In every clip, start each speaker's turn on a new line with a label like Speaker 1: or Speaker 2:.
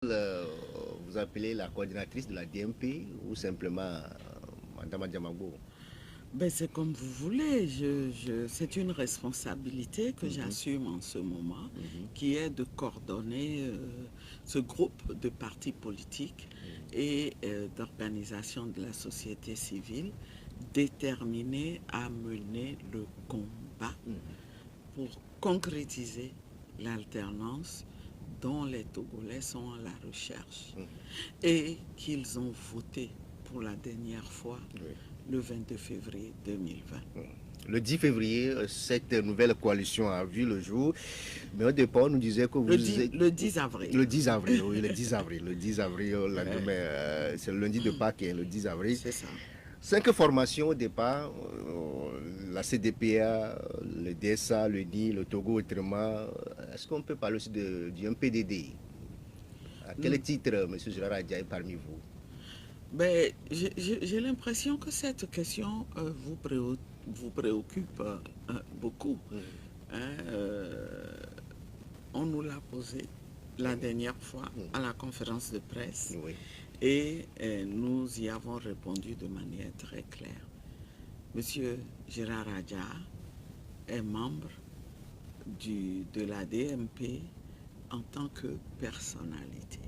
Speaker 1: Vous appelez la coordinatrice de la DMP ou simplement Madame Adjamagbo?
Speaker 2: Ben, c'est comme vous voulez. C'est une responsabilité que
Speaker 1: Mhm,
Speaker 2: j'assume en ce moment,
Speaker 1: mhm,
Speaker 2: qui est de coordonner ce groupe de partis politiques et d'organisations de la société civile déterminés à mener le combat
Speaker 1: mhm,
Speaker 2: pour concrétiser l'alternance dont les Togolais sont à la recherche
Speaker 1: mhm.
Speaker 2: et qu'ils ont voté pour la dernière fois
Speaker 1: Oui.
Speaker 2: le 22 février 2020.
Speaker 1: Le 10 février, cette nouvelle coalition a vu le jour. Mais au départ, on nous disait que
Speaker 2: Le
Speaker 1: vous
Speaker 2: 10,
Speaker 1: êtes...
Speaker 2: le 10 avril.
Speaker 1: Le 10 avril, oui, le 10 avril. Le 10 avril, le
Speaker 2: Ouais,
Speaker 1: lendemain, c'est le lundi de Pâques, le 10 avril.
Speaker 2: c'est ça.
Speaker 1: 5 formations au départ, la CDPA, le DSA, le NI, le Togo autrement. Est-ce qu'on peut parler aussi du MPDD? À quel titre, M. Gérard Adja est parmi vous?
Speaker 2: Ben, j'ai l'impression que cette question vous préoccupe beaucoup.
Speaker 1: Mhm.
Speaker 2: Hein, on nous l'a posée la dernière fois
Speaker 1: Mhm.
Speaker 2: à la conférence de presse
Speaker 1: Oui.
Speaker 2: et nous y avons répondu de manière très claire. Monsieur Gérard Adja est membre de la DMP en tant que personnalité.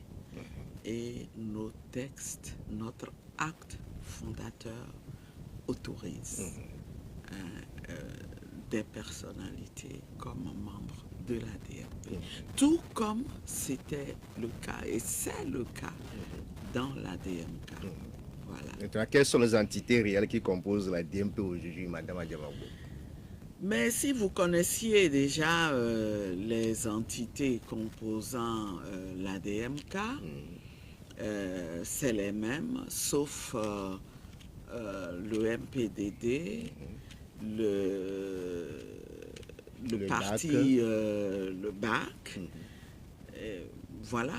Speaker 2: Et nos textes, notre acte fondateur autorise des personnalités comme membres de la DMP. Tout comme c'était le cas, et c'est le cas dans la DMK. Voilà.
Speaker 1: Maintenant, quelles sont les entités réelles qui composent la DMP aujourd'hui, Madame Adjamagbo?
Speaker 2: Mais si vous connaissiez déjà les entités composant la DMK, c'est les mêmes, sauf le MPDD, le, le
Speaker 1: Le LAC.
Speaker 2: parti, le BAC. Voilà,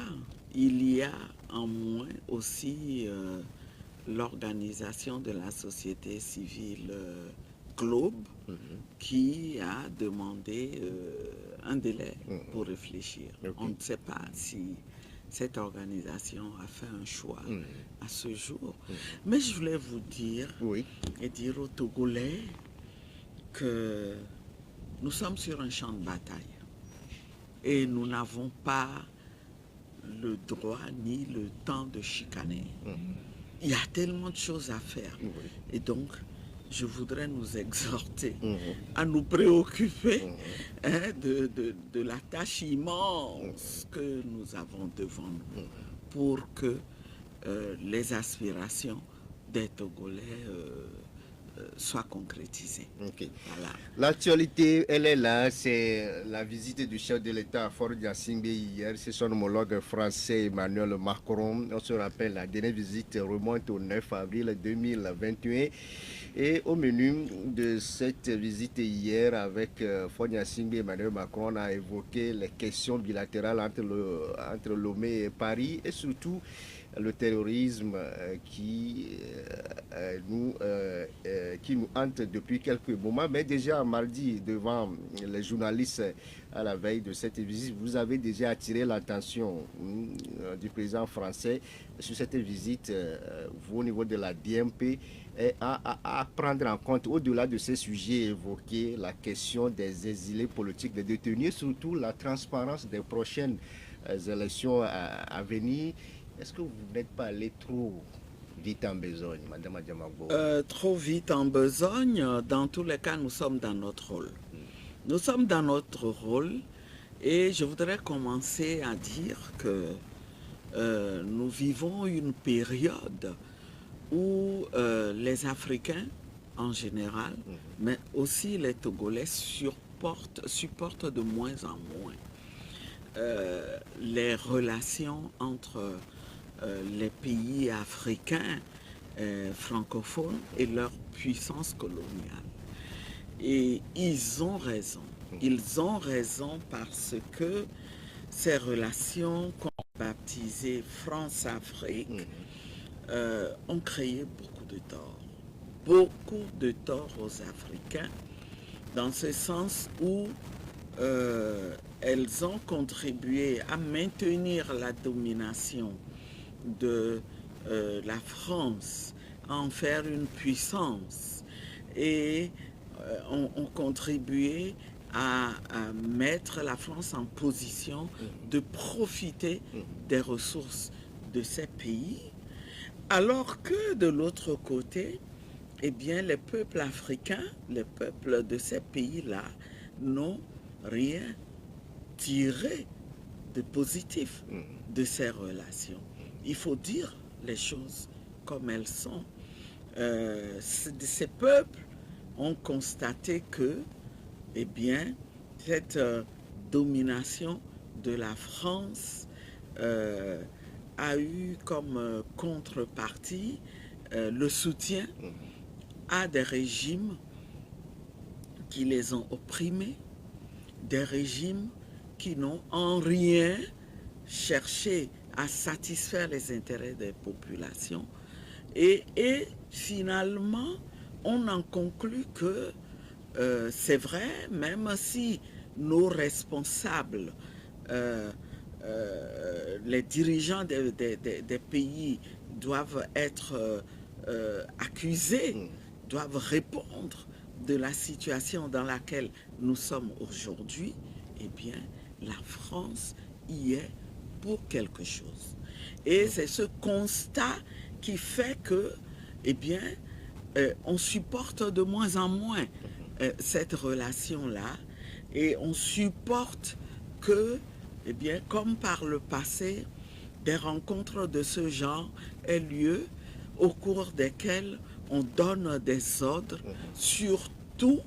Speaker 2: il y a en moins aussi l'organisation de la société civile Globe qui a demandé un délai pour réfléchir.
Speaker 1: Ok.
Speaker 2: On ne sait pas si cette organisation a fait un choix à ce jour. Mais je voulais vous dire
Speaker 1: Oui.
Speaker 2: et dire aux Togolais que nous sommes sur un champ de bataille et nous n'avons pas le droit ni le temps de chicaner. Il y a tellement de choses à faire.
Speaker 1: Oui.
Speaker 2: Et donc, je voudrais nous exhorter à nous préoccuper de la tâche immense que nous avons devant nous pour que les aspirations des Togolais soient concrétisées.
Speaker 1: Ok.
Speaker 2: Voilà.
Speaker 1: L'actualité, elle est là. C'est la visite du chef de l'État à Fort-Gnassingbé hier. C'est son homologue français Emmanuel Macron. On se rappelle, la dernière visite remonte au 9 avril 2021. Et au menu de cette visite hier avec Fort-Gnassingbé et Emmanuel Macron, on a évoqué les questions bilatérales entre Lomé et Paris et surtout le terrorisme qui nous hante depuis quelques moments. Mais déjà mardi, devant les journalistes à la veille de cette visite, vous avez déjà attiré l'attention du président français sur cette visite, vous au niveau de la DMP, à prendre en compte, au-delà de ces sujets évoqués, la question des exilés politiques, des détenus, et surtout la transparence des prochaines élections à venir. Est-ce que vous n'êtes pas allé trop vite en besogne, Madame Adjamagbo?
Speaker 2: Trop vite en besogne, dans tous les cas, nous sommes dans notre rôle. Nous sommes dans notre rôle et je voudrais commencer à dire que nous vivons une période où les Africains en général, mais aussi les Togolais supportent de moins en moins les relations entre les pays africains francophones et leur puissance coloniale. Et ils ont raison. Ils ont raison parce que ces relations qu'on a baptisées France-Afrique ont créé beaucoup de torts. Beaucoup de torts aux Africains, dans ce sens où elles ont contribué à maintenir la domination de la France, à en faire une puissance, et ont contribué à mettre la France en position de profiter des ressources de ces pays, alors que de l'autre côté, eh bien, les peuples africains, les peuples de ces pays-là, n'ont rien tiré de positif de ces relations. Il faut dire les choses comme elles sont. Ces peuples ont constaté que, eh bien, cette domination de la France a eu comme contrepartie le soutien à des régimes qui les ont opprimés, des régimes qui n'ont en rien cherché à satisfaire les intérêts des populations. Et finalement, on en conclut que c'est vrai, même si nos responsables, les dirigeants des pays doivent être accusés, doivent répondre de la situation dans laquelle nous sommes aujourd'hui, eh bien, la France y est pour quelque chose. Et c'est ce constat qui fait que, eh bien, on supporte de moins en moins cette relation-là, et on supporte que, eh bien, comme par le passé, des rencontres de ce genre aient lieu, au cours desquelles on donne des ordres sur tout,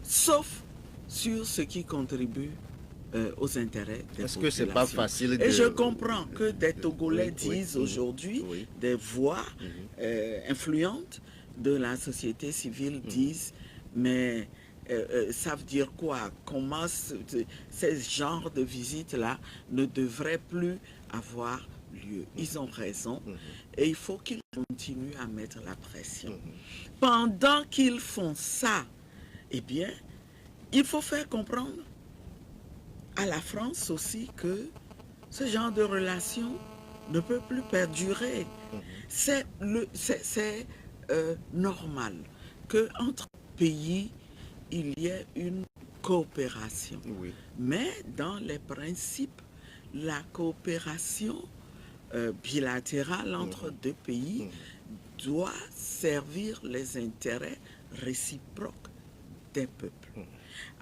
Speaker 2: sauf sur ce qui contribue aux intérêts des populations.
Speaker 1: Est-ce que c'est pas facile
Speaker 2: Et je comprends que des Togolais disent aujourd'hui, des voix influentes de la société civile disent, mais ça veut dire quoi? Comment ces genres de visites-là ne devraient plus avoir lieu? Ils ont raison, et il faut qu'ils continuent à mettre la pression. Pendant qu'ils font ça, eh bien, il faut faire comprendre à la France aussi que ce genre de relation ne peut plus perdurer. C'est normal qu'entre pays, il y ait une coopération. Mais dans les principes, la coopération bilatérale entre deux pays doit servir les intérêts réciproques des peuples.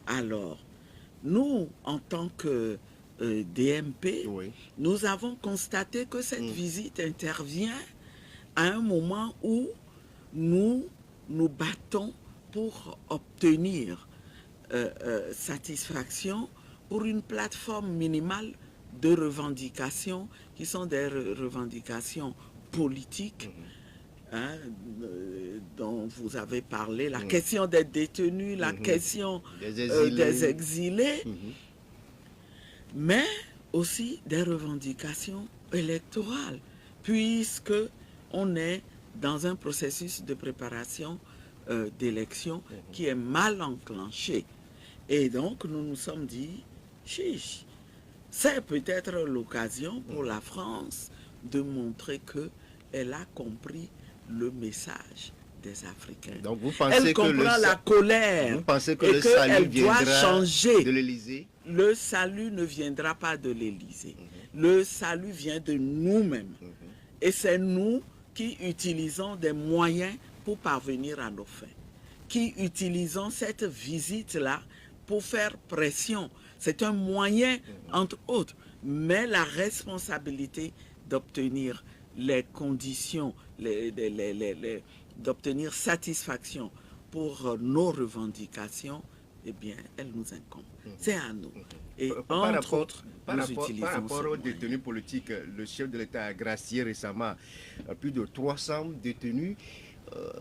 Speaker 2: Alors, nous, en tant que DMP, nous avons constaté que cette visite intervient à un moment où nous nous battons pour obtenir satisfaction pour une plateforme minimale de revendications qui sont des revendications politiques, dont vous avez parlé, la question des détenus, la question des exilés, mais aussi des revendications électorales, puisque on est dans un processus de préparation d'élection qui est mal enclenché. Et donc, nous nous sommes dit, chiche, c'est peut-être l'occasion pour la France de montrer qu'elle a compris le message des Africains.
Speaker 1: Donc vous pensez
Speaker 2: elle comprend la colère,
Speaker 1: vous pensez que
Speaker 2: et
Speaker 1: le salut
Speaker 2: doit changer.
Speaker 1: De l'Élysée?
Speaker 2: Le salut ne viendra pas de l'Élysée. Le salut vient de nous-mêmes. Et c'est nous qui utilisons des moyens pour parvenir à nos fins, qui utilisons cette visite-là pour faire pression. C'est un moyen, entre autres, mais la responsabilité d'obtenir les conditions, d'obtenir satisfaction pour nos revendications, eh bien, elle nous incombe. C'est à nous. Et
Speaker 1: par rapport aux détenus politiques, le chef de l'État a gracié récemment plus de 300 détenus.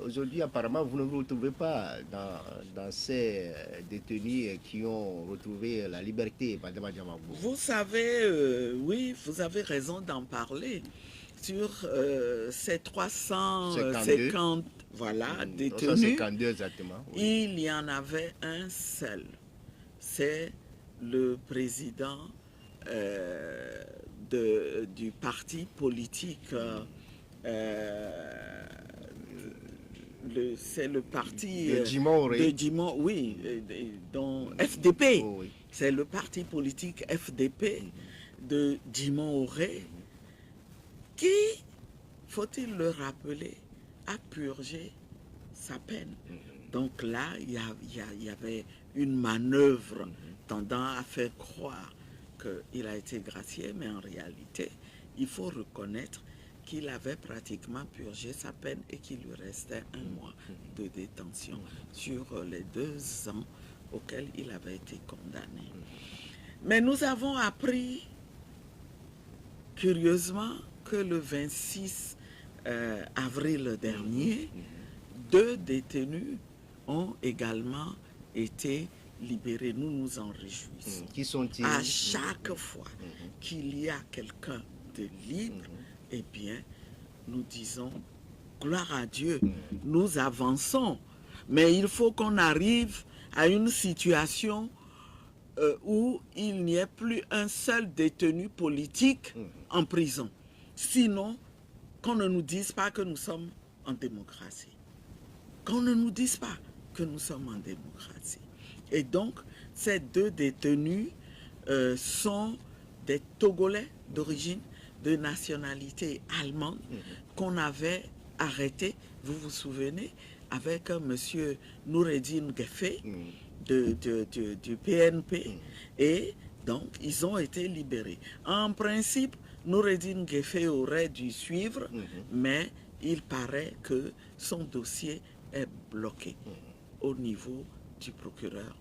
Speaker 1: Aujourd'hui, apparemment, vous ne vous retrouvez pas dans ces détenus qui ont retrouvé la liberté, Madame Adjamabou.
Speaker 2: Vous savez, oui, vous avez raison d'en parler. Sur ces 350 détenus,
Speaker 1: 352 exactement,
Speaker 2: il y en avait un seul. C'est le président du parti politique, c'est le parti
Speaker 1: de Djimon,
Speaker 2: oui, dont FDP.
Speaker 1: Oh, oui.
Speaker 2: C'est le parti politique FDP de Djimon Auré qui, faut-il le rappeler, a purgé sa peine. Donc là, il y avait une manœuvre tendant à faire croire qu'il a été gracié, mais en réalité, il faut reconnaître qu'il avait pratiquement purgé sa peine et qu'il lui restait 1 mois de détention sur les 2 ans auxquels il avait été condamné. Mais nous avons appris, curieusement, que le 26 avril dernier, 2 détenus ont également été libérés. Nous nous en réjouissons.
Speaker 1: Qui sont-ils?
Speaker 2: À chaque fois qu'il y a quelqu'un de libre, eh bien, nous disons, gloire à Dieu, nous avançons. Mais il faut qu'on arrive à une situation où il n'y ait plus un seul détenu politique en prison. Sinon, qu'on ne nous dise pas que nous sommes en démocratie. Qu'on ne nous dise pas que nous sommes en démocratie. Et donc, ces 2 détenus sont des Togolais d'origine, de nationalité allemande, qu'on avait arrêtés, vous vous souvenez, avec monsieur Noureddin Gueffé du PNP. Et donc, ils ont été libérés. En principe, Noureddin Gueffé aurait dû suivre, mais il paraît que son dossier est bloqué au niveau du procureur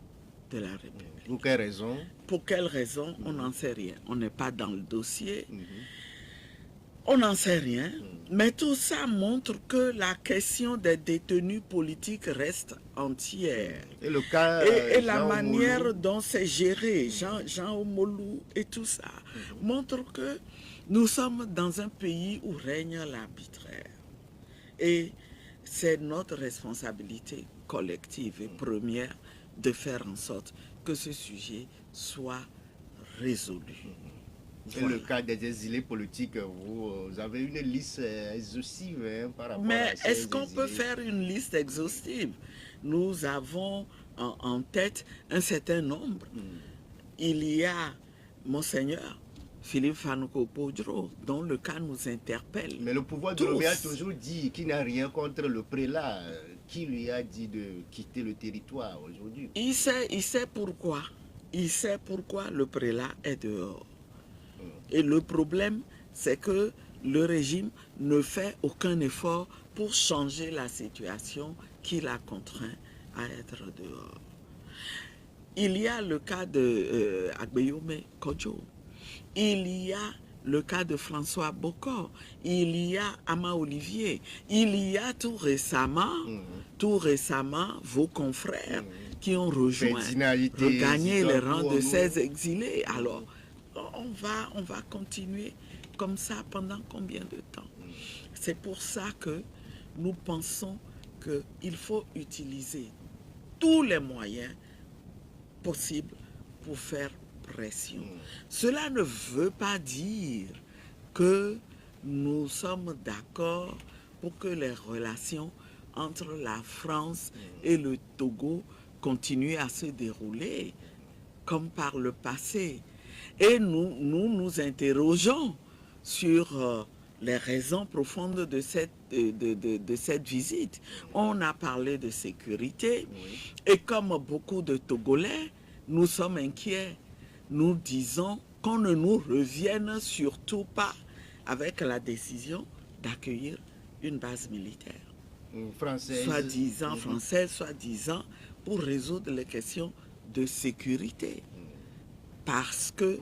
Speaker 2: de la République.
Speaker 1: Pour quelle raison?
Speaker 2: Pour quelle raison? On n'en sait rien. On n'est pas dans le dossier. On n'en sait rien. Mais tout ça montre que la question des détenus politiques reste entière.
Speaker 1: Et le cas
Speaker 2: et la
Speaker 1: Jean
Speaker 2: manière
Speaker 1: Omolou,
Speaker 2: dont c'est géré, Jean Omolou et tout ça, montre que nous sommes dans un pays où règne l'arbitraire. Et c'est notre responsabilité collective et première de faire en sorte que ce sujet soit résolu.
Speaker 1: et le cas des exilés politiques, vous avez une liste exhaustive par rapport
Speaker 2: Mais
Speaker 1: à ces
Speaker 2: est-ce qu'on peut
Speaker 1: exilés?
Speaker 2: faire une liste exhaustive? Nous avons en tête un certain nombre. Il y a Monseigneur Philippe Fanouko Podro, dont le cas nous interpelle.
Speaker 1: Mais le pouvoir de l'Oméa a toujours dit qu'il n'a rien contre le prélat. Qui lui a dit de quitter le territoire aujourd'hui?
Speaker 2: Il sait pourquoi. Il sait pourquoi le prélat est dehors. Et le problème, c'est que le régime ne fait aucun effort pour changer la situation qui l'a contraint à être dehors. Il y a le cas de Agbeyome Kodjo. Il y a le cas de François Bocor. Il y a Ama Olivier. Il y a tout récemment vos confrères qui ont rejoint, regagné les rangs de ces exilés. Alors, on va continuer comme ça pendant combien de temps? C'est pour ça que nous pensons qu'il faut utiliser tous les moyens possibles pour faire pression. Cela ne veut pas dire que nous sommes d'accord pour que les relations entre la France et le Togo continuent à se dérouler comme par le passé. Et nous interrogeons sur les raisons profondes de cette visite. On a parlé de sécurité et comme beaucoup de Togolais, nous sommes inquiets. Nous disons qu'on ne nous revienne surtout pas avec la décision d'accueillir une base militaire.
Speaker 1: Française.
Speaker 2: Soi-disant française, soi-disant pour résoudre les questions de sécurité. Parce que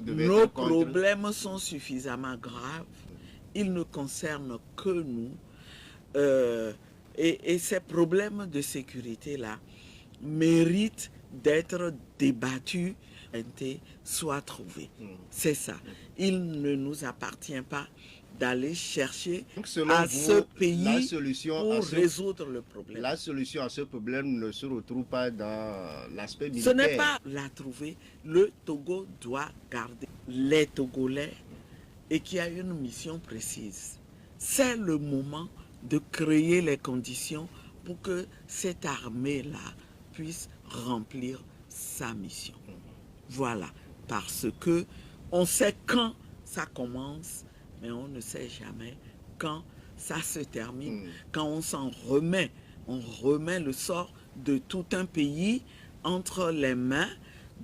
Speaker 2: nos problèmes sont suffisamment graves. Ils ne concernent que nous. Et ces problèmes de sécurité-là méritent d'être débattus soit trouvée. C'est ça. Il ne nous appartient pas d'aller chercher à
Speaker 1: vous,
Speaker 2: ce pays pour
Speaker 1: ce,
Speaker 2: résoudre le problème.
Speaker 1: La solution à ce problème ne se retrouve pas dans l'aspect
Speaker 2: Ce
Speaker 1: militaire.
Speaker 2: n'est pas la trouver. Le Togo doit garder les Togolais et qui a une mission précise. C'est le moment de créer les conditions pour que cette armée-là puisse remplir sa mission. Voilà, parce que on sait quand ça commence, mais on ne sait jamais quand ça se termine. Quand on s'en remet, on remet le sort de tout un pays entre les mains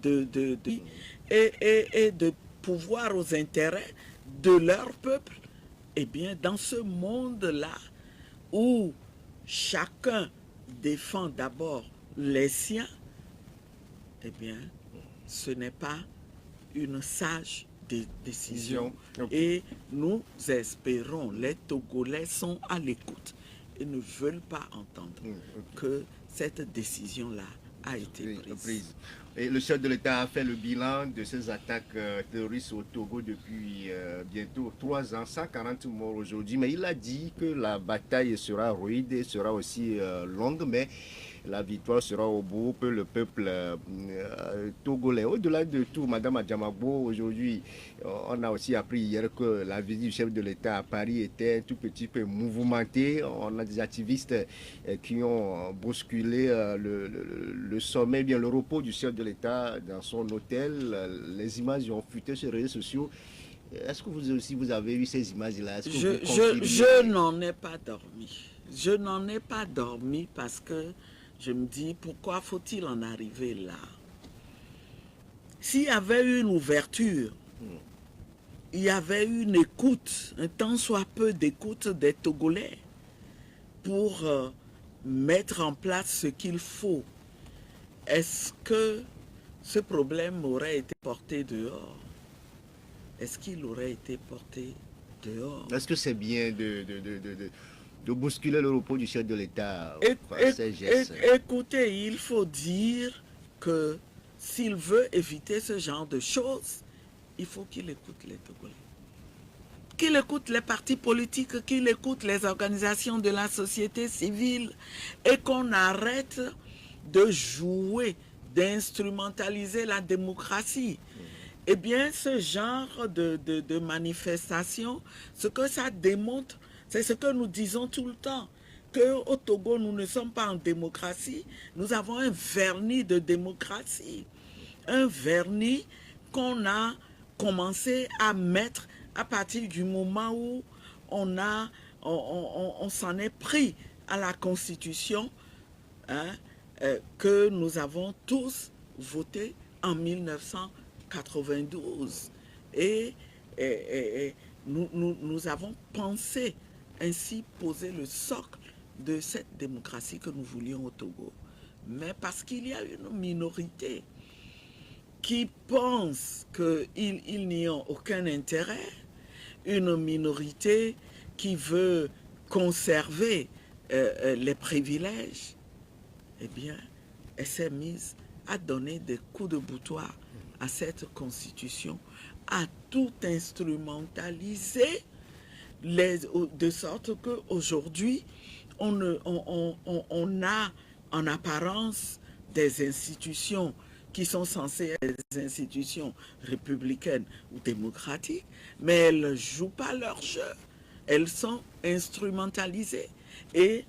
Speaker 2: et de pouvoir aux intérêts de leur peuple. Eh bien, dans ce monde-là, où chacun défend d'abord les siens, eh bien, ce n'est pas une sage décision. Et nous espérons, les Togolais sont à l'écoute et ne veulent pas entendre que cette décision-là a été prise.
Speaker 1: Et le chef de l'État a fait le bilan de ces attaques terroristes au Togo depuis bientôt 3 ans, 140 morts aujourd'hui. Mais il a dit que la bataille sera rude et sera aussi longue, mais la victoire sera au bout, que le peuple togolais. Au-delà de tout, Madame Adjamabo, aujourd'hui, on a aussi appris hier que la visite du chef de l'État à Paris était un tout petit peu mouvementée. On a des activistes qui ont bousculé le sommet, bien le repos du chef de l'État dans son hôtel. Les images ont fuité sur les réseaux sociaux. Est-ce que vous aussi vous avez eu ces images-là?
Speaker 2: Je n'en ai pas dormi. Je n'en ai pas dormi parce que je me dis, pourquoi faut-il en arriver là? S'il y avait eu une ouverture, il y avait eu une écoute, un tant soit peu d'écoute des Togolais pour mettre en place ce qu'il faut, est-ce que ce problème aurait été porté dehors? Est-ce qu'il aurait été porté dehors?
Speaker 1: Est-ce que c'est bien de bousculer le repos du chef de l'État?
Speaker 2: Écoutez, il faut dire que s'il veut éviter ce genre de choses, il faut qu'il écoute les Togolais. Qu'il écoute les partis politiques, qu'il écoute les organisations de la société civile et qu'on arrête de jouer, d'instrumentaliser la démocratie. Eh bien, ce genre de manifestation, ce que ça démontre, c'est ce que nous disons tout le temps, qu'au Togo, nous ne sommes pas en démocratie, nous avons un vernis de démocratie, un vernis qu'on a commencé à mettre à partir du moment où on s'en est pris à la Constitution que nous avons tous voté en 1992. Et nous avons pensé ainsi poser le socle de cette démocratie que nous voulions au Togo. Mais parce qu'il y a une minorité qui pense qu'ils n'y ont aucun intérêt, une minorité qui veut conserver les privilèges, eh bien, elle s'est mise à donner des coups de boutoir à cette constitution, à tout instrumentaliser, de sorte qu'aujourd'hui, on a en apparence des institutions qui sont censées être des institutions républicaines ou démocratiques, mais elles ne jouent pas leur jeu. Elles sont instrumentalisées. Et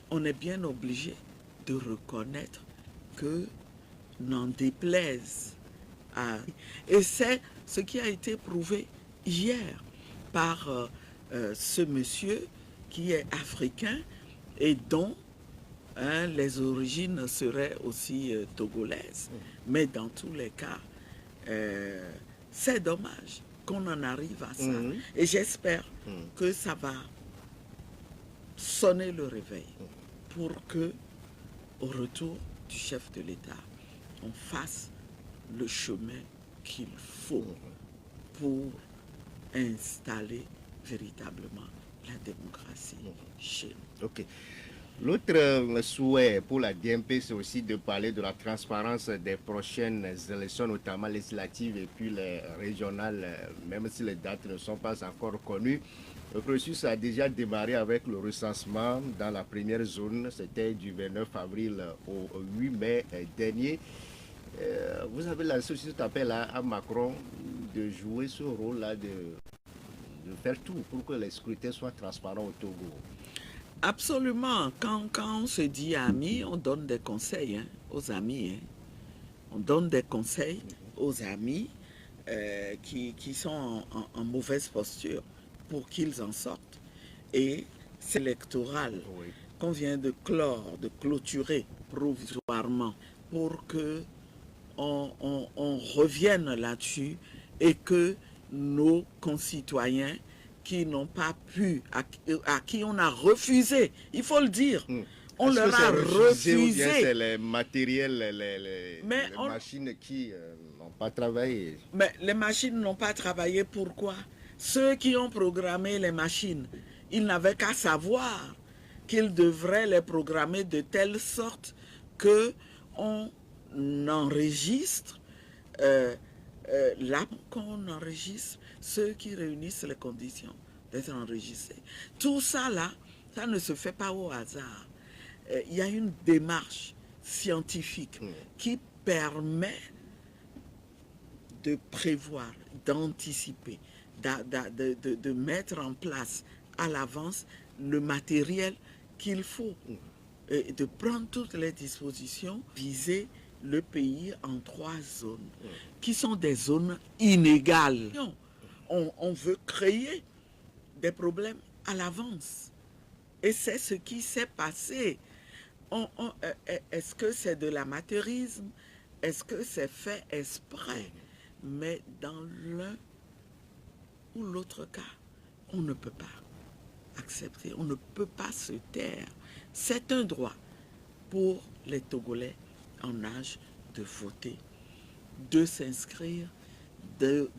Speaker 2: on est bien obligé de reconnaître que, n'en déplaise à... Et c'est ce qui a été prouvé hier par ce monsieur qui est africain et dont les origines seraient aussi togolaises. Mais dans tous les cas, c'est dommage qu'on en arrive à ça. Et j'espère que ça va sonner le réveil pour que, au retour du chef de l'État, on fasse le chemin qu'il faut pour installer véritablement la démocratie chez nous.
Speaker 1: Ok. L'autre souhait pour la DMP, c'est aussi de parler de la transparence des prochaines élections, notamment législatives et puis les régionales, même si les dates ne sont pas encore connues. Le processus a déjà démarré avec le recensement dans la première zone, c'était du 29 avril au 8 mai dernier. Vous avez lancé aussi cet appel à Macron de jouer ce rôle-là, de faire tout pour que les scrutins soient transparents au Togo.
Speaker 2: Absolument. Quand on se dit amis, on donne des conseils aux amis. On donne des conseils aux amis qui sont en mauvaise posture pour qu'ils en sortent. Et c'est électoral qu'on vient de clôturer provisoirement pour que on revienne là-dessus et que nos concitoyens qui n'ont pas pu, à qui on a refusé, il faut le dire, on leur a refusé.
Speaker 1: C'est les matériels, les machines qui n'ont pas travaillé.
Speaker 2: Mais les machines n'ont pas travaillé, pourquoi? Ceux qui ont programmé les machines, ils n'avaient qu'à savoir qu'ils devraient les programmer de telle sorte que on enregistre là qu'on enregistre ceux qui réunissent les conditions d'être enregistrés. Tout ça là, ça ne se fait pas au hasard. Il y a une démarche scientifique qui permet de prévoir, d'anticiper, de mettre en place à l'avance le matériel qu'il faut et de prendre toutes les dispositions, viser le pays en 3 zones qui sont des zones inégales. On veut créer des problèmes à l'avance et c'est ce qui s'est passé. Est-ce que c'est de l'amateurisme? Est-ce que c'est fait exprès? Mais dans l'un ou l'autre cas, on ne peut pas accepter, on ne peut pas se taire. C'est un droit pour les Togolais en âge de voter, de s'inscrire,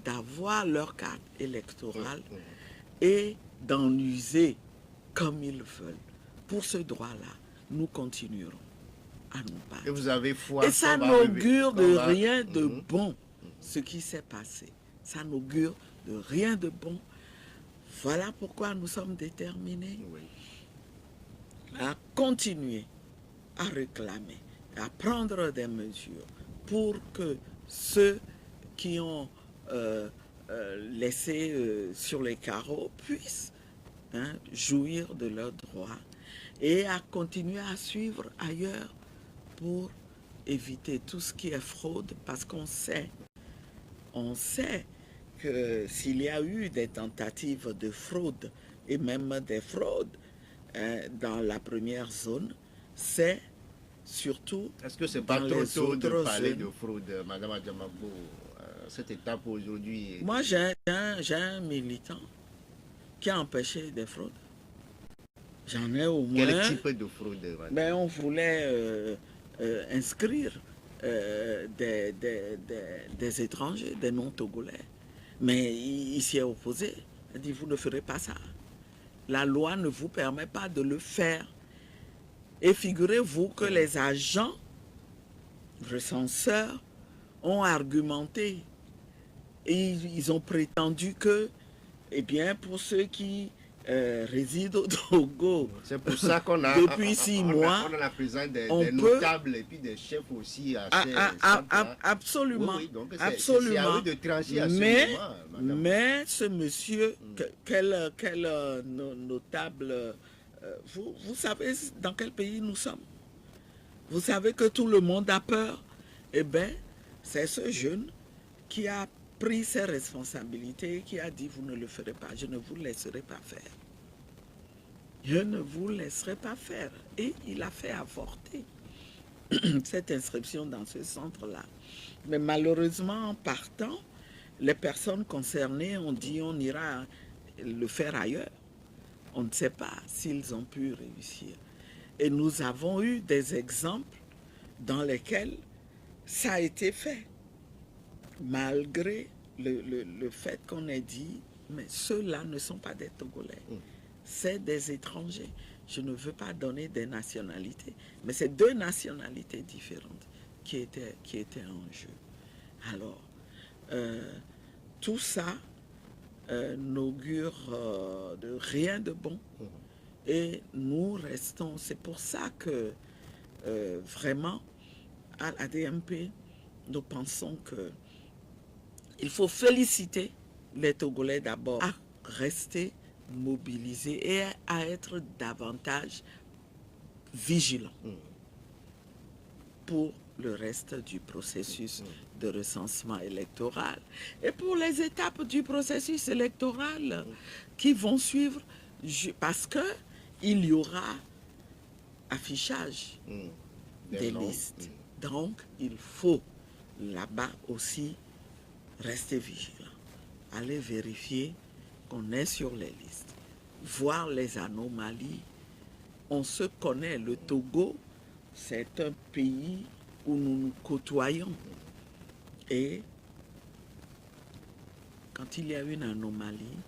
Speaker 2: d'avoir leur carte électorale et d'en user comme ils veulent. Pour ce droit-là, nous continuerons à nous battre.
Speaker 1: Et vous avez foi.
Speaker 2: Et ça n'augure de rien de bon, ce qui s'est passé. Ça n'augure de rien de bon. Voilà pourquoi nous sommes déterminés à continuer à réclamer, à prendre des mesures pour que ceux qui ont laissé sur les carreaux puissent jouir de leurs droits et à continuer à suivre ailleurs pour éviter tout ce qui est fraude, parce qu'on sait que s'il y a eu des tentatives de fraude et même des fraudes dans la première zone, c'est surtout.
Speaker 1: Est-ce que c'est pas trop tôt de parler de fraude, Madame Adjamabo, cette étape aujourd'hui?
Speaker 2: Moi, j'ai un militant qui a empêché des fraudes. J'en ai au moins.
Speaker 1: Quel type de fraude, madame?
Speaker 2: Ben, on voulait inscrire des étrangers, des non-togolais. Mais il s'y est opposé. Il a dit, vous ne ferez pas ça. La loi ne vous permet pas de le faire. Et figurez-vous que les agents recenseurs ont argumenté. Et ils ont prétendu que, eh bien, pour ceux qui résident au Togo,
Speaker 1: c'est pour ça qu'on a
Speaker 2: depuis 6 mois,
Speaker 1: on a la présence des notables et puis des chefs aussi.
Speaker 2: Absolument.
Speaker 1: Oui, donc
Speaker 2: absolument.
Speaker 1: C'est à eux de trancher à ce moment,
Speaker 2: mais ce monsieur, quel notable, vous savez dans quel pays nous sommes? Vous savez que tout le monde a peur? Eh bien, c'est ce jeune qui a pris ses responsabilités, qui a dit, vous ne le ferez pas, je ne vous laisserai pas faire. Je ne vous laisserai pas faire. Et il a fait avorter cette inscription dans ce centre-là. Mais malheureusement, en partant, les personnes concernées ont dit, on ira le faire ailleurs. On ne sait pas s'ils ont pu réussir. Et nous avons eu des exemples dans lesquels ça a été fait. Malgré le fait qu'on ait dit, mais ceux-là ne sont pas des Togolais. c'est des étrangers. Je ne veux pas donner des nationalités, mais c'est 2 nationalités différentes qui étaient en jeu. Alors, tout ça n'augure de rien de bon. Et nous restons, c'est pour ça que vraiment, à l'ADMP, nous pensons qu'il faut féliciter les Togolais d'abord à rester mobilisés et à être davantage vigilants pour le reste du processus de recensement électoral et pour les étapes du processus électoral qui vont suivre, parce que il y aura affichage des listes. Donc, il faut là-bas aussi rester vigilant, aller vérifier qu'on est sur les listes, voir les anomalies. On se connaît, le Togo, c'est un pays où nous nous côtoyons. Et quand il y a une anomalie,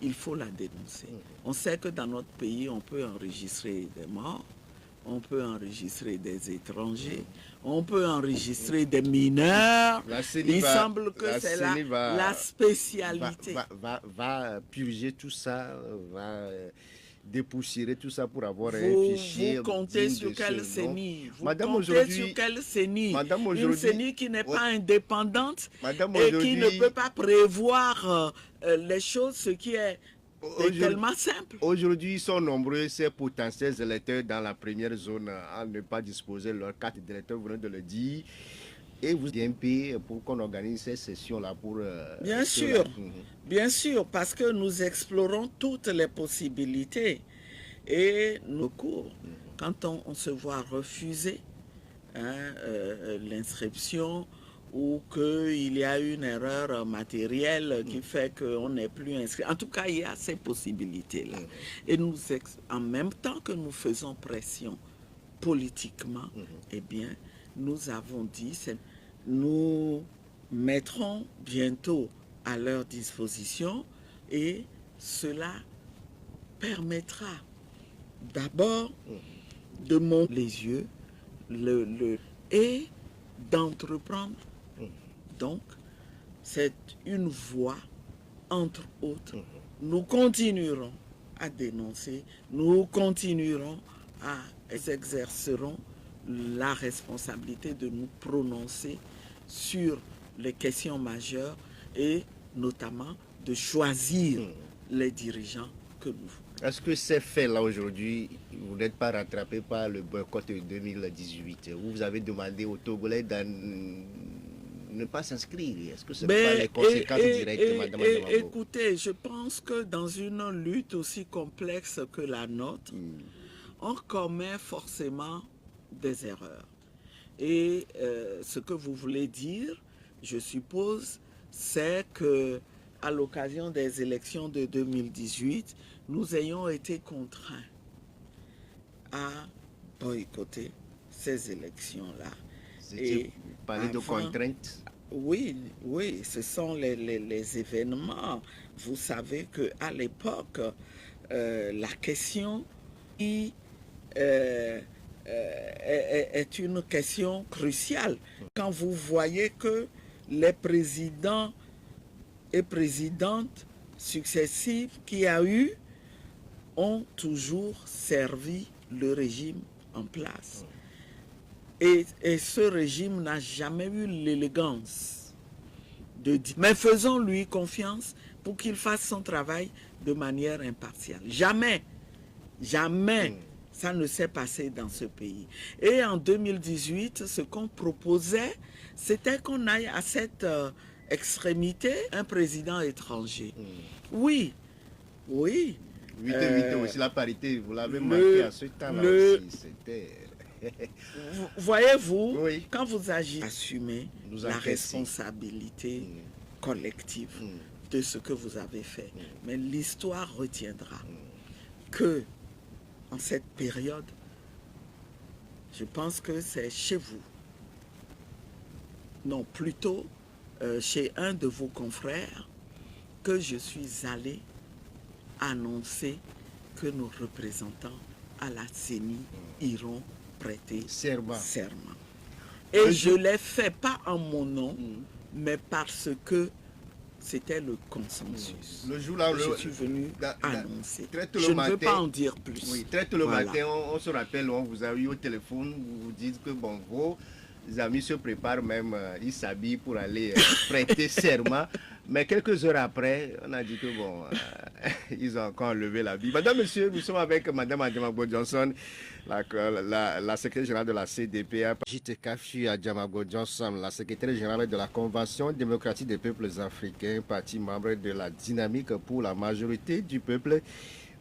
Speaker 2: il faut la dénoncer. On sait que dans notre pays, on peut enregistrer des morts, on peut enregistrer des étrangers, on peut enregistrer des mineurs. Il semble que c'est la spécialité.
Speaker 1: Va purger tout ça, va dépoussiérer tout ça pour avoir un fichier.
Speaker 2: Vous comptez sur quelle CENI? Vous
Speaker 1: Madame,
Speaker 2: comptez sur quelle CENI? Une CENI qui n'est pas indépendante et qui ne peut pas prévoir les choses, ce qui est tellement simple.
Speaker 1: Aujourd'hui, ils sont nombreux, ces potentiels électeurs dans la première zone à ne pas disposer de leur carte d'électeur, vous venez de le dire. Et vous DMP pour qu'on organise ces sessions-là pour...
Speaker 2: bien sûr, bien sûr, parce que nous explorons toutes les possibilités. Et nos cours, quand on se voit refuser l'inscription ou qu'il y a une erreur matérielle qui fait qu'on n'est plus inscrit. En tout cas, il y a ces possibilités-là. Et nous, en même temps que nous faisons pression politiquement, eh bien, nous avons dit, nous mettrons bientôt à leur disposition et cela permettra d'abord de monter les yeux et d'entreprendre. Donc, c'est une voie, entre autres. Nous continuerons à dénoncer, nous continuerons à exercerons la responsabilité de nous prononcer sur les questions majeures et notamment de choisir les dirigeants que nous voulons.
Speaker 1: Est-ce que ces faits-là aujourd'hui, vous n'êtes pas rattrapé par le boycott de 2018? Vous avez demandé aux Togolais de ne pas s'inscrire. Est-ce que ce n'est pas les conséquences directes, Madame Adamambo?
Speaker 2: Écoutez, je pense que dans une lutte aussi complexe que la nôtre, on commet forcément des erreurs. Et ce que vous voulez dire, je suppose, c'est que à l'occasion des élections de 2018, nous ayons été contraints à boycotter ces élections-là.
Speaker 1: Vous parlez de contraintes?
Speaker 2: Oui, oui, ce sont les événements. Vous savez qu'à l'époque, la question est une question cruciale. Quand vous voyez que les présidents et présidentes successifs qu'il y a eu ont toujours servi le régime en place. Et ce régime n'a jamais eu l'élégance de dire, mais faisons-lui confiance pour qu'il fasse son travail de manière impartiale. Jamais, jamais ça ne s'est passé dans ce pays. Et en 2018, ce qu'on proposait, c'était qu'on aille à cette extrémité, un président étranger. Oui, oui.
Speaker 1: 8 aussi, la parité, vous l'avez marqué à ce temps-là aussi. C'était...
Speaker 2: Voyez-vous,
Speaker 1: oui.
Speaker 2: Quand vous agissez, assumez la responsabilité collective de ce que vous avez fait. Mais l'histoire retiendra que en cette période, je pense que c'est chez vous, non, plutôt chez un de vos confrères, que je suis allé annoncer que nos représentants à la CENI iront prêter serment. Et je l'ai fait pas en mon nom, mais parce que c'était le consensus.
Speaker 1: Le jour là,
Speaker 2: je suis venu annoncer.
Speaker 1: Je
Speaker 2: ne veux pas en dire plus.
Speaker 1: Oui, très tôt le matin, on se rappelle, on vous a eu au téléphone, vous vous dites que bon, vos amis se préparent même, ils s'habillent pour aller prêter serment. Mais quelques heures après, on a dit que bon, ils ont encore levé la vie. Madame, monsieur, nous sommes avec Madame Adjamagbo Johnson, la secrétaire générale de la CDPA. J.T.K. Adjamagbo Johnson, la secrétaire générale de la Convention démocratique des peuples africains, parti membre de la dynamique pour la majorité du peuple.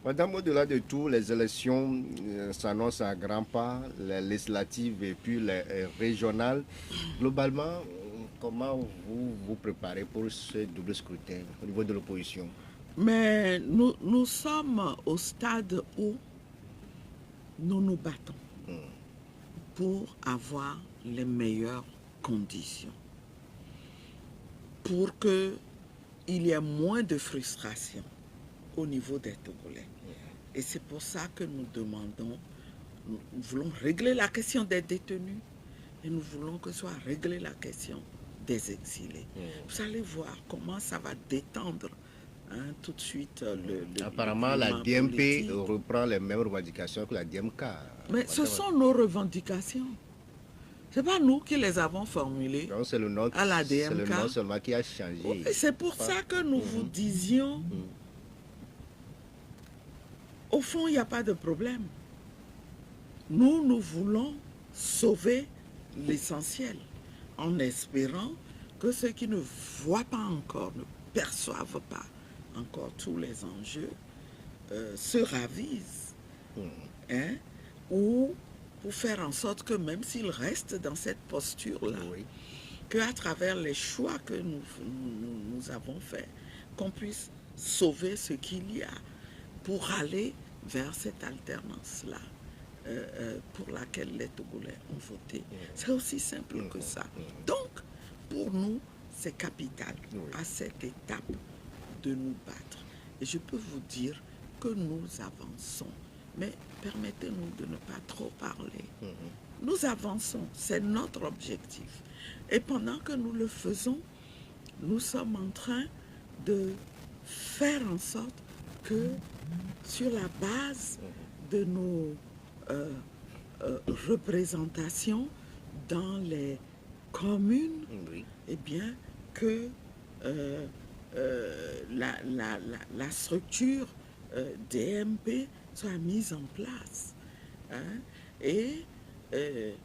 Speaker 1: Madame, au-delà de tout, les élections s'annoncent à grands pas, les législatives et puis les régionales. Globalement, comment vous vous préparez pour ce double scrutin au niveau de l'opposition?
Speaker 2: Mais nous sommes au stade où nous nous battons pour avoir les meilleures conditions, pour qu'il y ait moins de frustration au niveau des Togolais. Et c'est pour ça que nous demandons, nous voulons régler la question des détenus et nous voulons que soit réglée la question des exilés. Vous allez voir comment ça va détendre tout de suite
Speaker 1: apparemment, la DMP reprend les mêmes revendications que la DMK.
Speaker 2: Mais ce sont nos revendications. Ce n'est pas nous qui les avons formulées à la DMK.
Speaker 1: C'est le nom seulement qui a changé.
Speaker 2: C'est pour ça que nous vous disions, au fond, il n'y a pas de problème. Nous voulons sauver l'essentiel en espérant que ceux qui ne voient pas encore, ne perçoivent pas encore tous les enjeux, se ravisent. Ou pour faire en sorte que même s'ils restent dans cette posture-là, qu'à travers les choix que nous avons faits, qu'on puisse sauver ce qu'il y a pour aller vers cette alternance-là pour laquelle les Togolais ont voté. C'est aussi simple que ça. Donc, pour nous, c'est capital à cette étape de nous battre. Et je peux vous dire que nous avançons. Mais permettez-nous de ne pas trop parler. Nous avançons, c'est notre objectif. Et pendant que nous le faisons, nous sommes en train de faire en sorte que sur la base de nos représentations dans les communes, eh bien, que la structure DMP soit mise en place. Et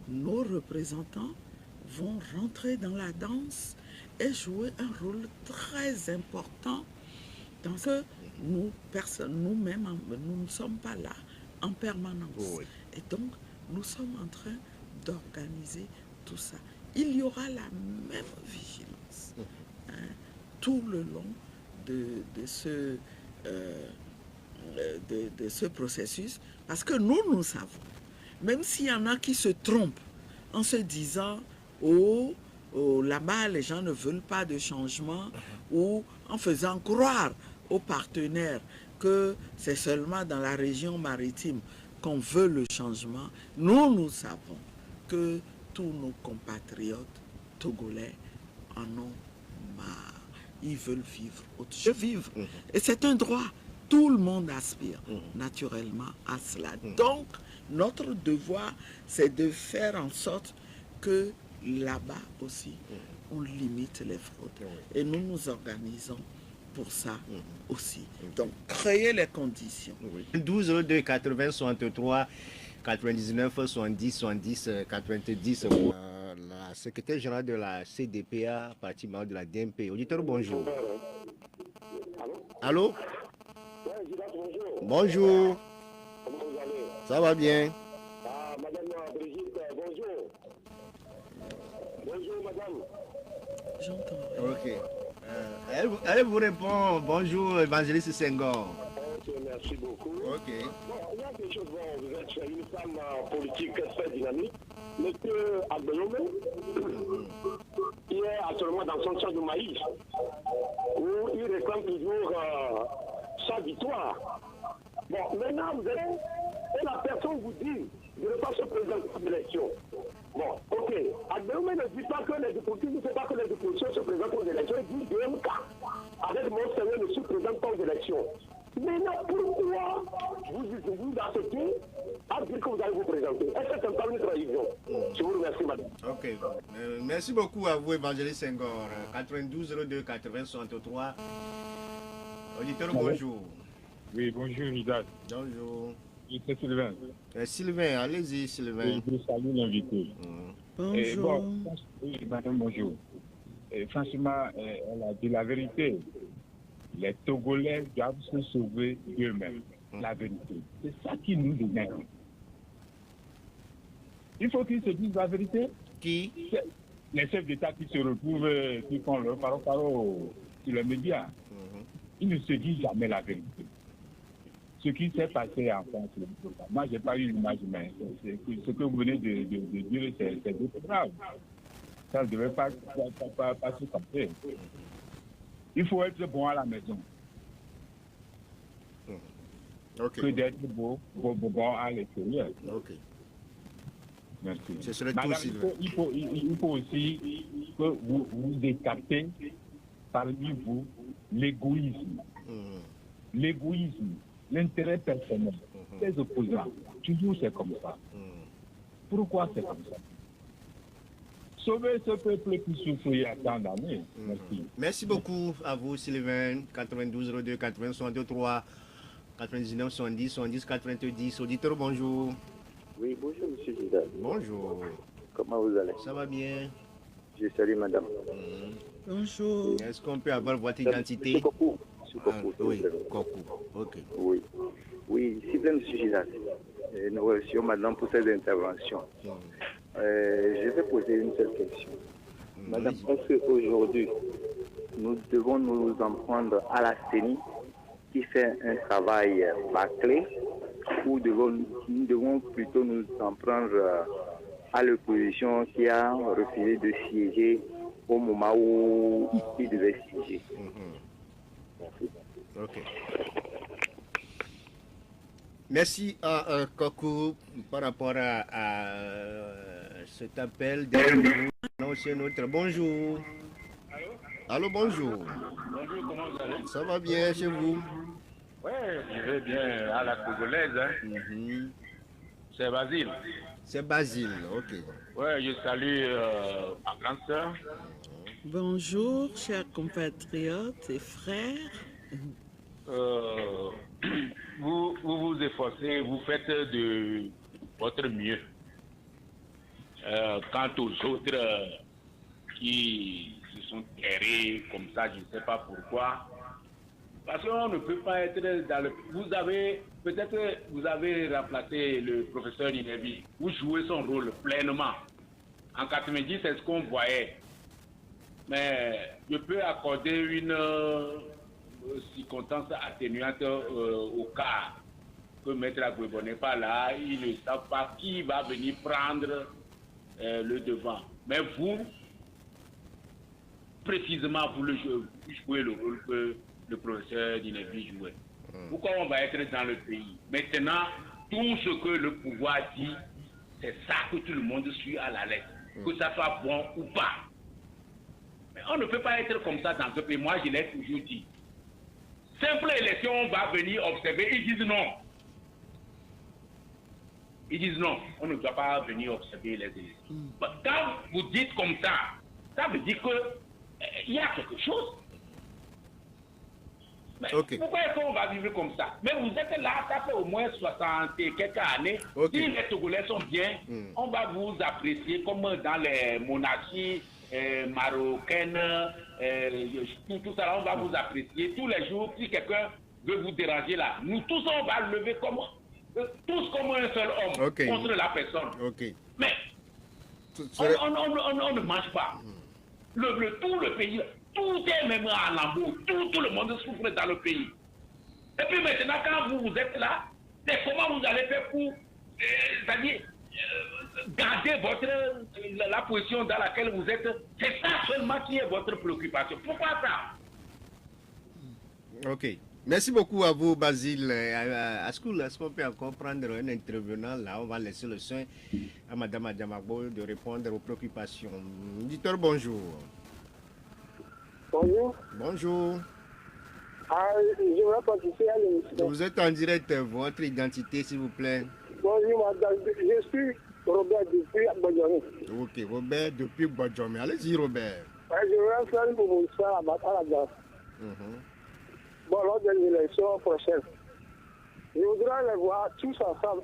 Speaker 2: nos représentants vont rentrer dans la danse et jouer un rôle très important dans ce que nous-mêmes, nous ne sommes pas là en permanence. Et donc, nous sommes en train d'organiser tout ça. Il y aura la même vigilance tout le long de ce processus, parce que nous savons, même s'il y en a qui se trompent en se disant « Oh, là-bas, les gens ne veulent pas de changement » ou en faisant croire aux partenaires que c'est seulement dans la région maritime qu'on veut le changement, nous savons que tous nos compatriotes togolais en ont marre. Ils veulent vivre autre chose. Vivre. Et c'est un droit. Tout le monde aspire naturellement à cela. Donc, notre devoir, c'est de faire en sorte que là-bas aussi, on limite les fraudes. Et nous nous organisons pour ça aussi. Donc, créer les conditions.
Speaker 1: 12 2 80 63 99 70 70 90 pour la secrétaire générale de la CDPA, partie membre de la DMP. Auditeur, bonjour. Allô? Bonjour.
Speaker 3: Comment vous allez?
Speaker 1: Ça va bien?
Speaker 3: Madame Brigitte, bonjour. Bonjour, madame.
Speaker 2: J'entends.
Speaker 1: Ok. Elle vous répond bonjour, évangéliste Senghor.
Speaker 3: Ok, merci beaucoup.
Speaker 1: Ok.
Speaker 3: Bon, il y a quelque chose, vous êtes une femme politique très dynamique. Monsieur Abdelomé, il est actuellement dans son champ de maïs, où il réclame toujours sa victoire. Bon, maintenant, vous allez, et la personne vous dit de ne pas se présenter à l'élection. Bon, ok. Agbéomé ne dit pas que les députés, ne sait pas que les députés se présentent aux élections, il dit DMK. Avec mon sérieux ne se présente pas aux élections. Maintenant, pourquoi vous acceptez à dire que vous allez vous présenter? Est-ce que c'est pas une trahison? Je vous remercie, madame.
Speaker 1: Ok. Merci beaucoup à vous, Évangéliste Senghor. 92 02 80 63. Auditeur, bonjour.
Speaker 4: Oui, bonjour, Vidal.
Speaker 1: Bonjour.
Speaker 4: C'est Sylvain.
Speaker 1: Sylvain, allez-y, Sylvain.
Speaker 4: Je salue l'invité.
Speaker 2: Bonjour.
Speaker 4: Oui, madame, bonjour. Franchement, elle a dit la vérité. Les Togolais doivent se sauver d'eux-mêmes. La vérité. C'est ça qui nous énerve. Il faut qu'ils se disent la vérité.
Speaker 1: Qui?
Speaker 4: Les chefs d'État qui se retrouvent, qui font leur parole sur les médias, ils ne se disent jamais la vérité. Ce qui s'est passé en France, moi, je n'ai pas eu l'image, mais ce que vous venez de dire, c'est grave. Ça ne devait pas se passer. Il faut être bon à la maison.
Speaker 1: Okay.
Speaker 4: Que d'être bon à l'extérieur.
Speaker 1: Ok.
Speaker 4: Merci.
Speaker 1: Ce serait
Speaker 4: Madame,
Speaker 1: tout, Sylvain.
Speaker 4: il faut aussi que vous écartez parmi vous l'égoïsme. L'égoïsme, l'intérêt personnel. Les opposants, toujours c'est comme ça. Pourquoi c'est comme ça? Sauver ce peuple qui souffre il y a tant d'années. Merci.
Speaker 1: Merci beaucoup à vous, Sylvain. 92 02 80 63 99 70 70 90. Auditeur, bonjour.
Speaker 5: Oui, bonjour, monsieur Gidal.
Speaker 1: Bonjour.
Speaker 5: Comment vous allez?
Speaker 1: Ça va bien?
Speaker 5: Je salue madame.
Speaker 2: Bonjour.
Speaker 1: Est-ce qu'on peut avoir votre identité?
Speaker 5: Monsieur Kokou.
Speaker 1: Oui, Kokou. Ok.
Speaker 5: Oui. Oui, s'il vous plaît, monsieur Gidal. Nous remercions madame pour cette intervention. Je vais poser une seule question. Madame, est-ce qu'aujourd'hui, nous devons nous en prendre à la CENI qui fait un travail bâclé ou nous devons plutôt nous en prendre à l'opposition qui a refusé de siéger au moment où il devait siéger? Merci.
Speaker 1: Ok. Merci à Kokou par rapport à cet appel. C'est notre bonjour. Allô, bonjour.
Speaker 4: Bonjour, comment vous allez?
Speaker 1: Ça va bien chez vous?
Speaker 4: Oui, je vais bien à la Togolaise. Hein. C'est Basile.
Speaker 1: C'est Basile, ok.
Speaker 4: Oui, je salue ma grande sœur.
Speaker 2: Bonjour, chers compatriotes et frères.
Speaker 4: Vous vous efforcez, vous faites de votre mieux. Quant aux autres qui se sont terrés comme ça, je ne sais pas pourquoi. Parce qu'on ne peut pas être dans le... Vous avez remplacé le professeur Ninevi. Vous jouez son rôle pleinement. En 90, c'est ce qu'on voyait. Mais je peux accorder une circonstance atténuante au cas que Maître Agbebo n'est pas là. Ils ne savent pas qui va venir prendre le devant. Mais vous, précisément, vous jouez le rôle que le professeur Ninevi jouait. Pourquoi on va être dans le pays? Maintenant, tout ce que le pouvoir dit, c'est ça que tout le monde suit à la lettre. Que ça soit bon ou pas. Mais on ne peut pas être comme ça dans ce pays. Moi, je l'ai toujours dit. Simple élection, on va venir observer. Ils disent non. Ils disent non. On ne doit pas venir observer les élections. Quand vous dites comme ça veut dire qu'il y a quelque chose. Mais
Speaker 1: Okay.
Speaker 4: Pourquoi est-ce qu'on va vivre comme ça? Mais vous êtes là, ça fait au moins 60 et quelques années.
Speaker 1: Okay.
Speaker 4: Si les Togolais sont bien, on va vous apprécier comme dans les monarchies marocaines, tout ça, on va vous apprécier. Tous les jours, si quelqu'un veut vous déranger là, nous tous, on va lever tous comme un seul homme contre la personne.
Speaker 1: Okay.
Speaker 4: Mais on ne mange pas. Tout le pays, tout est même en lambeau, tout le monde souffre dans le pays. Et puis maintenant, quand vous êtes là, c'est comment vous allez faire pour, c'est-à-dire, garder la position dans laquelle vous êtes. C'est ça seulement qui est votre préoccupation. Pourquoi ça?
Speaker 1: Ok. Merci beaucoup à vous, Basile. Est-ce qu'on peut encore prendre un intervenant là? On va laisser le soin à Mme Adjamagbo de répondre aux préoccupations. Auditeur, bonjour.
Speaker 3: Bonjour.
Speaker 1: Bonjour.
Speaker 3: Je vais participer à l'émission.
Speaker 1: Vous êtes en direct. Votre identité, s'il vous plaît.
Speaker 3: Bonjour, madame. Je suis Robert depuis Bodjomé.
Speaker 1: Ok, Robert depuis Bodjomé. Allez-y, Robert.
Speaker 3: Je vais faire une promotion à la gare. Bon, lors de l'élection prochaine, je voudrais les voir tous ensemble.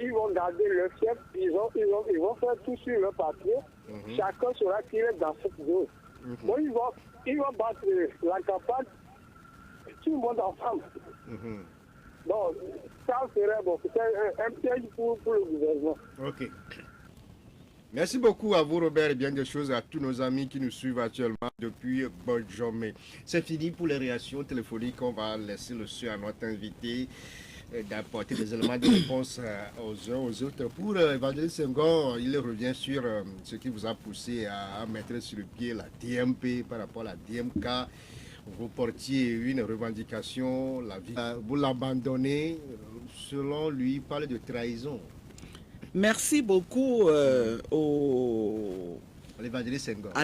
Speaker 3: Ils vont garder le chef, ils vont faire tout sur le papier. Chacun sera tiré dans cette zone. Bon, ils vont battre la campagne, tout le monde ensemble. Bon, ça serait bon. C'est un piège pour le gouvernement.
Speaker 1: Ok. Merci beaucoup à vous, Robert, et bien des choses à tous nos amis qui nous suivent actuellement depuis Bodjomé. C'est fini pour les réactions téléphoniques. On va laisser le soin à notre invité d'apporter des éléments de réponse aux uns aux autres. Pour Évangéliste Senghor, il revient sur ce qui vous a poussé à mettre sur le pied la DMP par rapport à la DMK. Vous portiez une revendication, vous l'abandonnez. Selon lui, il parle de trahison.
Speaker 2: Merci beaucoup à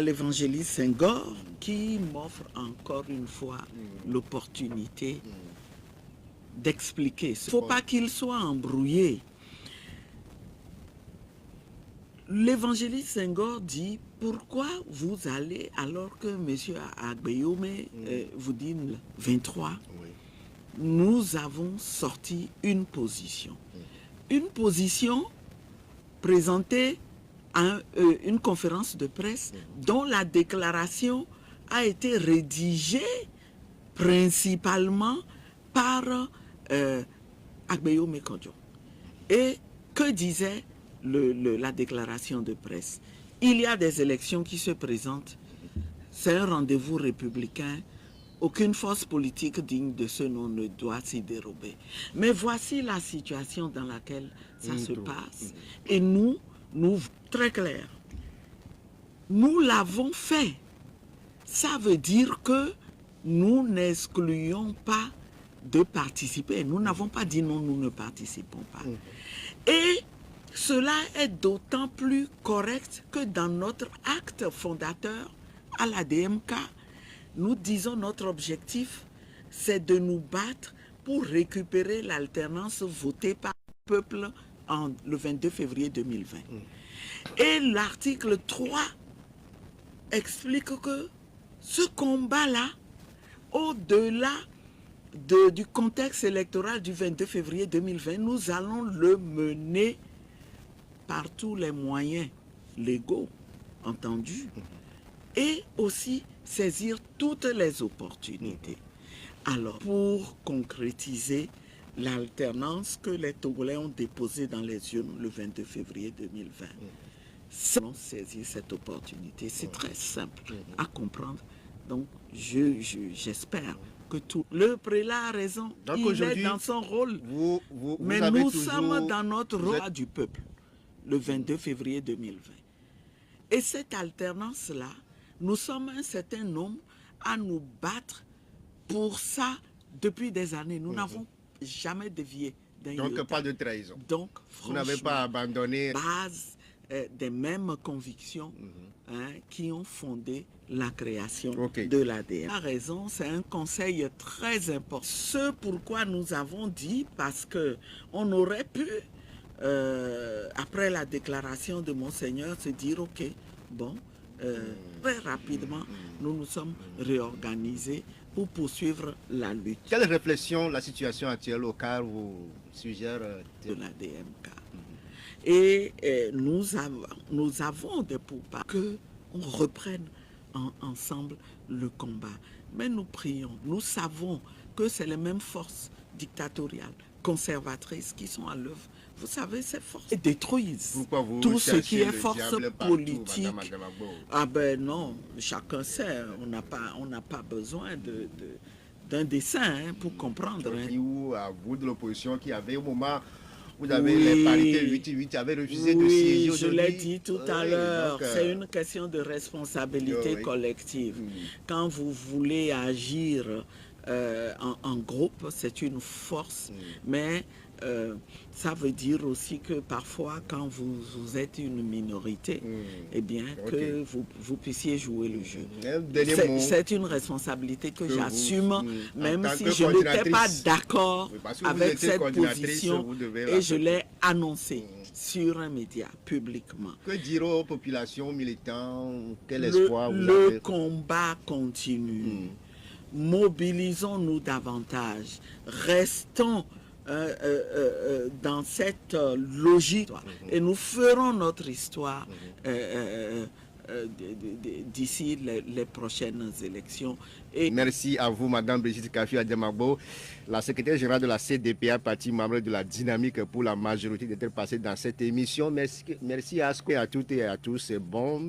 Speaker 2: l'évangéliste Senghor qui m'offre encore une fois l'opportunité d'expliquer. Il ne faut pas qu'il soit embrouillé. L'évangéliste Senghor dit pourquoi vous allez, alors que M. Agbeyome vous dit le 23, nous avons sorti une position. Une position présentée à une conférence de presse dont la déclaration a été rédigée principalement par Agbeyome Kodjo. Et que disait la déclaration de presse? Il y a des élections qui se présentent. C'est un rendez-vous républicain. Aucune force politique digne de ce nom ne doit s'y dérober. Mais voici la situation dans laquelle ça se passe. Et nous, très clair, nous l'avons fait. Ça veut dire que nous n'excluons pas de participer. Nous n'avons pas dit non, nous ne participons pas. Et cela est d'autant plus correct que dans notre acte fondateur à la DMK, nous disons notre objectif, c'est de nous battre pour récupérer l'alternance votée par le peuple le 22 février 2020. Et l'article 3 explique que ce combat-là, au-delà du contexte électoral du 22 février 2020, nous allons le mener par tous les moyens légaux, entendus, et aussi saisir toutes les opportunités. Alors, pour concrétiser l'alternance que les Togolais ont déposée dans les urnes le 22 février 2020, nous saisir cette opportunité. C'est très simple à comprendre. Donc, j'espère que tout... Le prélat a raison. Donc, il est dans son rôle. Mais nous sommes dans notre rôle du peuple, le 22 février 2020. Et cette alternance-là, nous sommes un certain nombre à nous battre pour ça depuis des années. Nous n'avons jamais dévié d'un iota.
Speaker 1: Donc, pas de trahison.
Speaker 2: Donc,
Speaker 1: vous n'avez pas abandonné.
Speaker 2: Base des mêmes convictions qui ont fondé la création de l'ADN. La raison, c'est un conseil très important. Ce pourquoi nous avons dit, parce qu'on aurait pu, après la déclaration de Monseigneur, se dire, ok, bon, très rapidement, nous nous sommes réorganisés pour poursuivre la lutte.
Speaker 1: Quelle réflexion la situation actuelle au CAR vous suggère
Speaker 2: de la DMK? Et nous avons des pourparlers qu'on reprenne ensemble le combat. Mais nous prions, nous savons que c'est les mêmes forces dictatoriales, conservatrices qui sont à l'œuvre. Vous savez, ces forces détruisent tout ce qui est force politique. Ah ben non, chacun sait, on n'a pas besoin d'un dessin pour comprendre.
Speaker 1: Ou à vous de l'opposition qui avait au moment... Vous avez les parités 8-8, avez refusé de siéger.
Speaker 2: Je l'ai dit tout à l'heure, c'est une question de responsabilité collective. Quand vous voulez agir en groupe, c'est une force, mais ça veut dire aussi que parfois, quand vous êtes une minorité, eh bien, que vous puissiez jouer le jeu. C'est une responsabilité que j'assume, même si je n'étais pas d'accord avec cette position, et je l'ai annoncé sur un média, publiquement.
Speaker 1: Que dire aux populations militantes? Quel espoir vous avez?
Speaker 2: Le combat continue. Mobilisons-nous davantage. Restons dans cette logique et nous ferons notre histoire d'ici les prochaines élections. Et
Speaker 1: merci à vous, Madame Brigitte Kaffi Adjamagbo, la secrétaire générale de la CDPA, parti membre de la Dynamique pour la majorité, d'être passée dans cette émission. Merci à toutes et à tous. C'est bon.